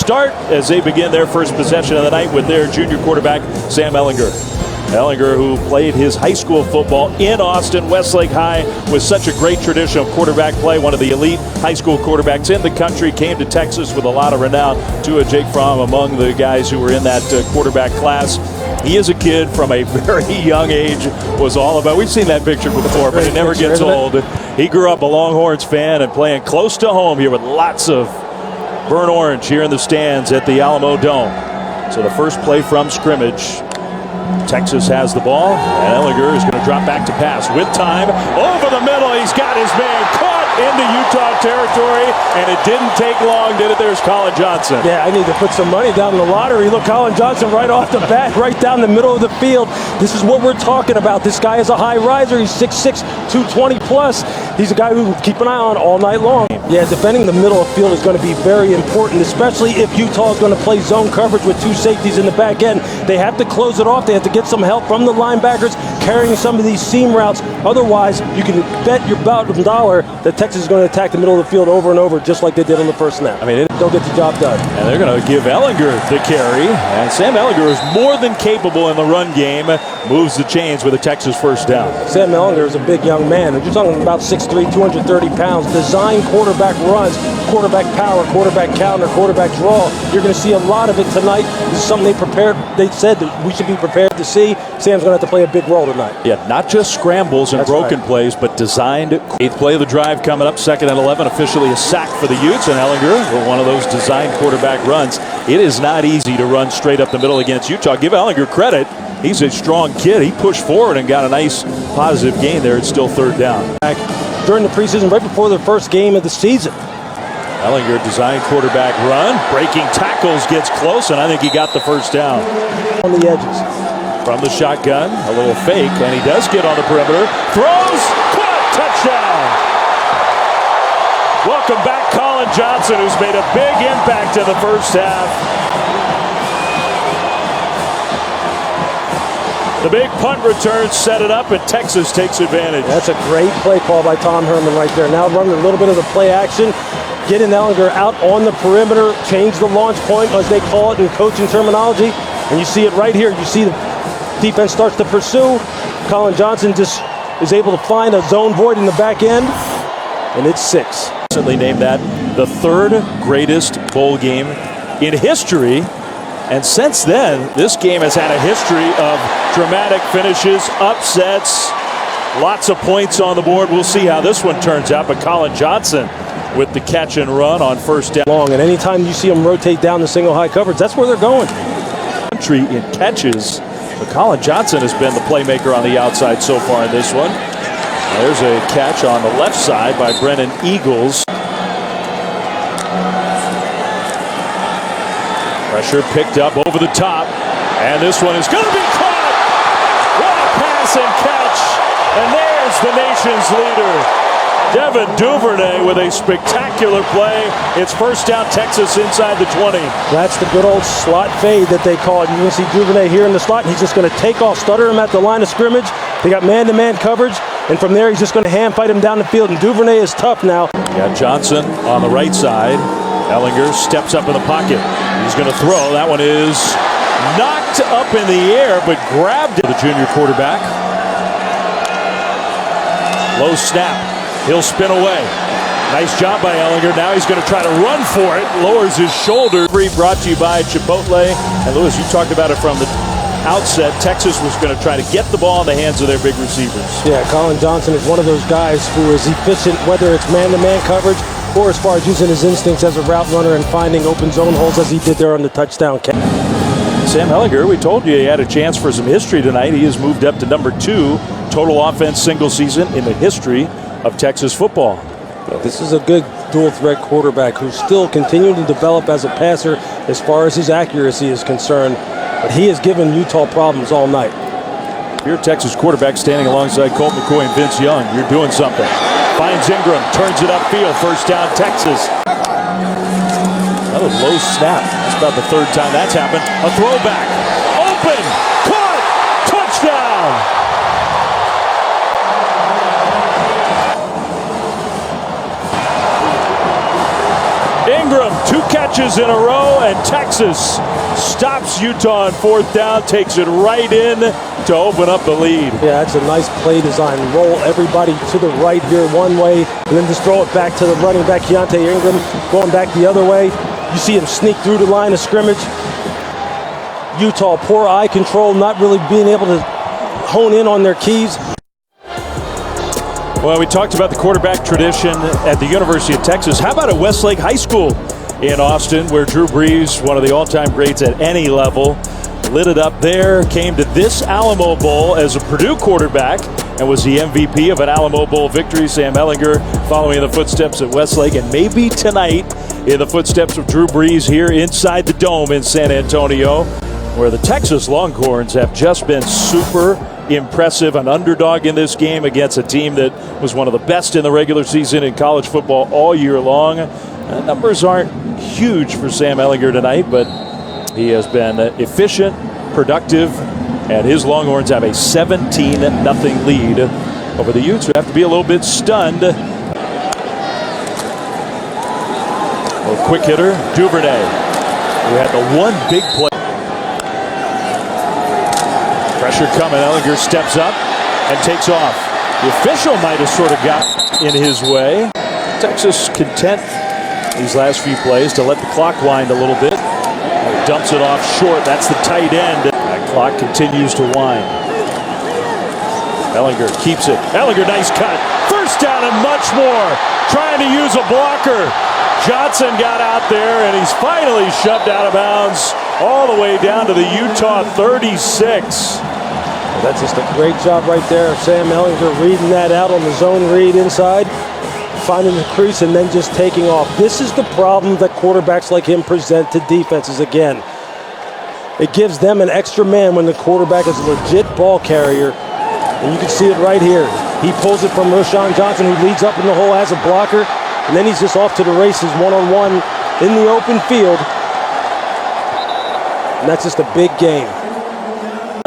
start as they begin their first possession of the night with their junior quarterback, Sam Ehlinger. Ehlinger, who played his high school football in Austin, Westlake High, with such a great tradition of quarterback play, one of the elite high school quarterbacks in the country, came to Texas with a lot of renown. Jake Fromm among the guys who were in that quarterback class. He is a kid from a very young age, was all about, we've seen that picture before, but it never gets old. He grew up a Longhorns fan and playing close to home here with lots of burnt orange here in the stands at the Alamo Dome. So the first play from scrimmage, Texas has the ball, and Ehlinger is going to drop back to pass with time. Over the middle, he's got his man caught into Utah territory, and it didn't take long, did it? There's Colin Johnson. Yeah, I need to put some money down in the lottery. Look, Colin Johnson right off the bat, right down the middle of the field. This is what we're talking about. This guy is a high riser. He's 6'6", 220 plus. He's a guy who will keep an eye on all night long. Yeah, defending the middle of the field is going to be very important, especially if Utah is going to play zone coverage with two safeties in the back end. They have to close it off. They have to get some help from the linebackers carrying some of these seam routes. Otherwise, you can bet your bottom dollar that Texas is going to attack the middle of the field over and over, just like they did on the first snap. I mean, they'll get the job done. And they're going to give Ehlinger the carry. And Sam Ehlinger is more than capable in the run game. Moves the chains with a Texas first down. Sam Ehlinger is a big young man. You're talking about 6'3", 230 pounds. Design quarterback runs, quarterback power, quarterback counter, quarterback draw. You're going to see a lot of it tonight. This is something they said that we should be prepared to see. Sam's going to have to play a big role tonight. Yeah, not just scrambles and broken plays, but designed. Eighth play of the drive coming up, 2nd and 11, officially a sack for the Utes, and Ehlinger with one of those designed quarterback runs. It is not easy to run straight up the middle against Utah. Give Ehlinger credit. He's a strong kid. He pushed forward and got a nice positive gain there. It's still 3rd down. During the preseason, right before the first game of the season. Ehlinger designed quarterback run, breaking tackles, gets close, and I think he got the first down. On the edges. From the shotgun, a little fake, and he does get on the perimeter. Throws, caught, touchdown! Welcome back, Colin Johnson, who's made a big impact in the first half. The big punt return set it up, and Texas takes advantage. That's a great play call by Tom Herman right there. Now running a little bit of the play action, getting Ehlinger out on the perimeter, change the launch point, as they call it in coaching terminology, and you see it right here. You see the defense starts to pursue. Colin Johnson just is able to find a zone void in the back end, and it's 6. Recently named that the 3rd greatest bowl game in history. And since then, this game has had a history of dramatic finishes, upsets, lots of points on the board. We'll see how this one turns out. But Colin Johnson with the catch and run on first down. And anytime you see them rotate down the single high coverage, that's where they're going. Country in catches. But Colin Johnson has been the playmaker on the outside so far in this one. There's a catch on the left side by Brennan Eagles. Pressure picked up over the top, and this one is going to be caught. What a pass and catch, and there's the nation's leader, Devin Duvernay, with a spectacular play. It's first down, Texas inside the 20. That's the good old slot fade that they call it. You can see Duvernay here in the slot, and he's just going to take off, stutter him at the line of scrimmage. They got man-to-man coverage, and from there he's just going to hand fight him down the field, and Duvernay is tough now. Got Johnson on the right side. Ehlinger steps up in the pocket. He's going to throw. That one is knocked up in the air, but grabbed it. The junior quarterback. Low snap. He'll spin away. Nice job by Ehlinger. Now he's going to try to run for it. Lowers his shoulder. Brought to you by Chipotle. And Lewis, you talked about it from the outset. Texas was going to try to get the ball in the hands of their big receivers. Yeah, Colin Johnson is one of those guys who is efficient, whether it's man-to-man coverage or as far as using his instincts as a route runner and finding open zone holes as he did there on the touchdown catch. Sam Ehlinger, we told you he had a chance for some history tonight. He has moved up to number 2 total offense single season in the history of Texas football. This is a good dual-threat quarterback who's still continuing to develop as a passer as far as his accuracy is concerned, but he has given Utah problems all night. Your Texas quarterback standing alongside Colt McCoy and Vince Young. You're doing something. Finds Ingram, turns it upfield, first down Texas. Another low snap. That's about the 3rd time that's happened. A throwback. Open. Caught. Touchdown. Ingram, 2 catches. catches in a row, and Texas stops Utah on 4th down, takes it right in to open up the lead. Yeah, that's a nice play design. Roll everybody to the right here one way, and then just throw it back to the running back, Keontae Ingram, going back the other way. You see him sneak through the line of scrimmage. Utah, poor eye control, not really being able to hone in on their keys. Well, we talked about the quarterback tradition at the University of Texas. How about at Westlake High School in Austin, where Drew Brees, one of the all-time greats at any level, lit it up there, came to this Alamo Bowl as a Purdue quarterback and was the MVP of an Alamo Bowl victory. Sam Ehlinger following in the footsteps at Westlake, and maybe tonight in the footsteps of Drew Brees here inside the Dome in San Antonio, where the Texas Longhorns have just been super impressive, an underdog in this game against a team that was one of the best in the regular season in college football all year long. Numbers aren't huge for Sam Ehlinger tonight, but he has been efficient, productive, and his Longhorns have a 17-0 lead over the Utes, who have to be a little bit stunned. A quick hitter, Duvernay, who had the one big play. Pressure coming, Ehlinger steps up and takes off. The official might have sort of got in his way. Texas content these last few plays to let the clock wind a little bit. Dumps it off short. That's the tight end. That clock continues to wind. Ehlinger keeps it. Ehlinger, nice cut. First down and much more. Trying to use a blocker. Johnson got out there, and he's finally shoved out of bounds all the way down to the Utah 36. That's just a great job right there. Sam Ehlinger reading that out on the zone read inside, finding the crease, and then just taking off. This is the problem that quarterbacks like him present to defenses again. It gives them an extra man when the quarterback is a legit ball carrier, and you can see it right here. He pulls it from Roschon Johnson, who leads up in the hole as a blocker, and then he's just off to the races one-on-one in the open field. And that's just a big game.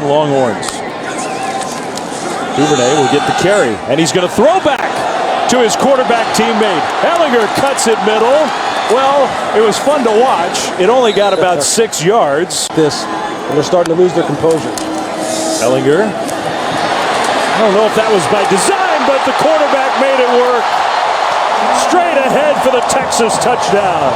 Longhorns. Duvernay will get the carry, and he's going to throw back to his quarterback teammate. Ehlinger cuts it middle. Well, it was fun to watch. It only got about 6 yards. And they're starting to lose their composure. Ehlinger. I don't know if that was by design, but the quarterback made it work. Straight ahead for the Texas touchdown.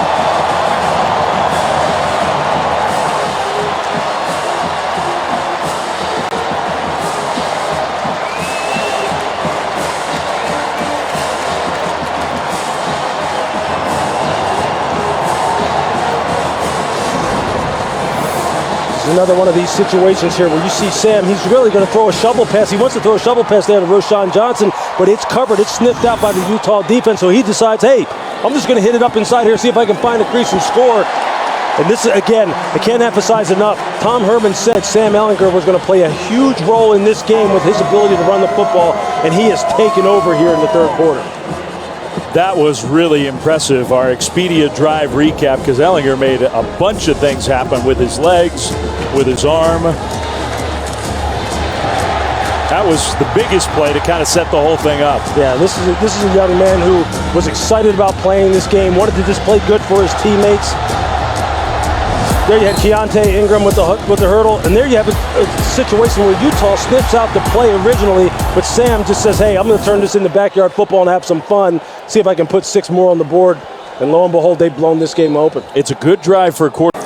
Another one of these situations here where you see Sam, he's really going to throw a shovel pass. He wants to throw a shovel pass there to Roschon Johnson, but it's covered, it's sniffed out by the Utah defense, so he decides, hey, I'm just going to hit it up inside here, see if I can find a crease and score. And this, again, I can't emphasize enough, Tom Herman said Sam Ehlinger was going to play a huge role in this game with his ability to run the football, and he has taken over here in the third quarter. That was really impressive, our Expedia Drive recap, because Ehlinger made a bunch of things happen with his legs, with his arm. That was the biggest play to kind of set the whole thing up. Yeah, this is a young man who was excited about playing this game, wanted to just play good for his teammates. There you had Keontae Ingram with the hurdle, and there you have a situation where Utah sniffs out the play originally, but Sam just says, hey, I'm going to turn this into backyard football and have some fun, see if I can put 6 more on the board, and lo and behold, they've blown this game open. It's a good drive for a quarter.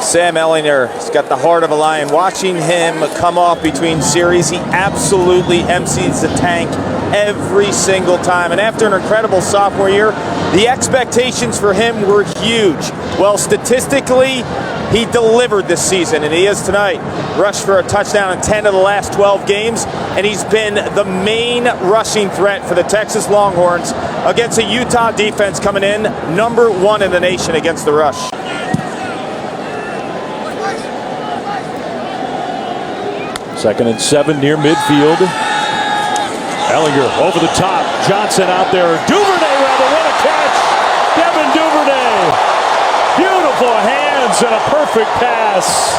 Sam Ehlinger has got the heart of a lion. Watching him come off between series, he absolutely empties the tank every single time. And after an incredible sophomore year, the expectations for him were huge. Well, statistically, he delivered this season, and he is tonight. Rushed for a touchdown in 10 of the last 12 games, and he's been the main rushing threat for the Texas Longhorns against a Utah defense coming in #1 in the nation against the rush. Second and 7 near midfield. Ehlinger over the top. Johnson out there. Duvernay rather. What a catch. Devin Duvernay. Beautiful hands and a perfect pass.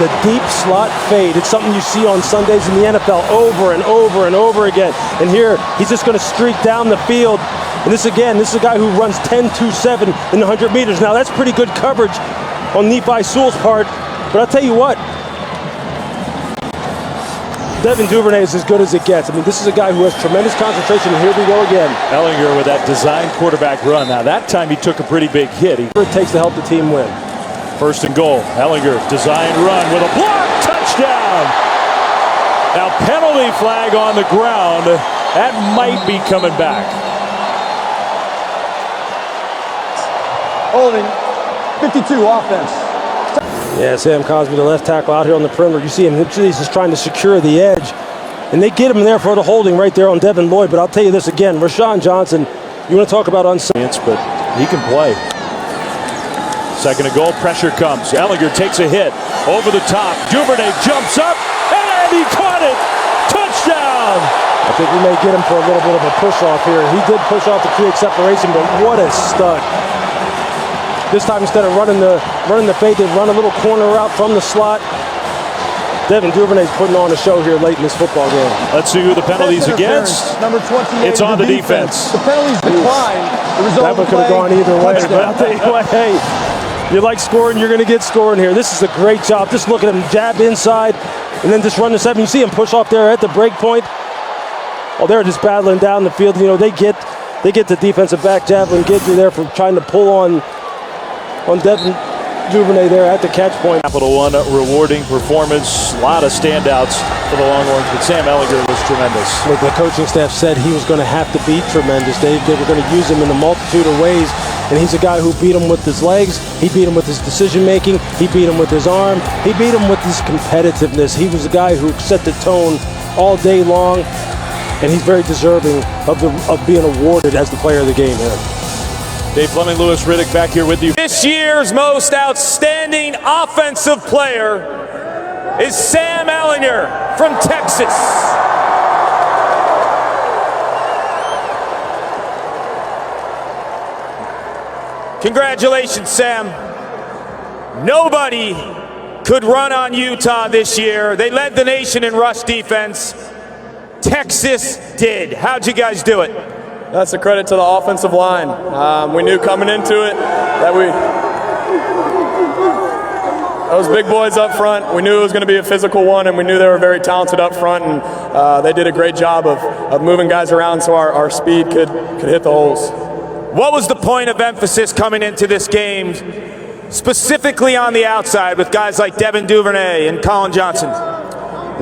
The deep slot fade. It's something you see on Sundays in the NFL over and over and over again. And here, he's just going to streak down the field. And this is a guy who runs 10.27 in the 100 meters. Now that's pretty good coverage on Nephi Sewell's part, but I'll tell you what, Devin Duvernay is as good as it gets. I mean, this is a guy who has tremendous concentration, and here we go again. Ehlinger with that design quarterback run. Now that time he took a pretty big hit. It takes to help the team win. First and goal. Ehlinger, design run with a block, touchdown. Now penalty flag on the ground. That might be coming back. Holding 52 offense. Yeah, Sam Cosby, the left tackle out here on the perimeter. You see him, he's just trying to secure the edge. And they get him there for the holding right there on Devin Lloyd. But I'll tell you this again, Rashawn Johnson, you want to talk about unsafe, but he can play. Second and goal, pressure comes. Ehlinger takes a hit over the top. Duvernay jumps up, and he caught it. Touchdown! I think we may get him for a little bit of a push-off here. He did push off to create separation, but what a stud. This time, instead of running the fade, they run a little corner route from the slot. Devin Duvernay's putting on a show here late in this football game. Let's see who the penalty's against. Number 28. It's on the defense. The penalties decline. The result that one could have gone either way. But I'll tell you what, hey, you like scoring, you're going to get scoring here. This is a great job. Just look at him jab inside and then just run the 7. You see him push off there at the break point. Oh, they're just battling down the field. You know, they get the defensive back, Javelin Gidry there for trying to pull on Devin Duvernay there at the catch point. Capital One rewarding performance. A lot of standouts for the Longhorns, but Sam Ehlinger was tremendous. Look, the coaching staff said he was going to have to beat tremendous. They were going to use him in a multitude of ways, and he's a guy who beat him with his legs. He beat him with his decision-making. He beat him with his arm. He beat him with his competitiveness. He was a guy who set the tone all day long, and he's very deserving of being awarded as the player of the game here. Dave Fleming, Lewis Riddick back here with you. This year's most outstanding offensive player is Sam Ehlinger from Texas. Congratulations, Sam. Nobody could run on Utah this year. They led the nation in rush defense. Texas did. How'd you guys do it? That's a credit to the offensive line. We knew coming into it that those big boys up front, we knew it was going to be a physical one, and we knew they were very talented up front, and they did a great job of moving guys around so our speed could hit the holes. What was the point of emphasis coming into this game, specifically on the outside with guys like Devin Duvernay and Colin Johnson?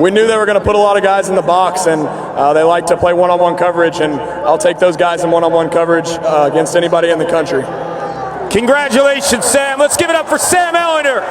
We knew they were going to put a lot of guys in the box, and they like to play one-on-one coverage, and I'll take those guys in one-on-one coverage against anybody in the country. Congratulations, Sam. Let's give it up for Sam Ehlinger.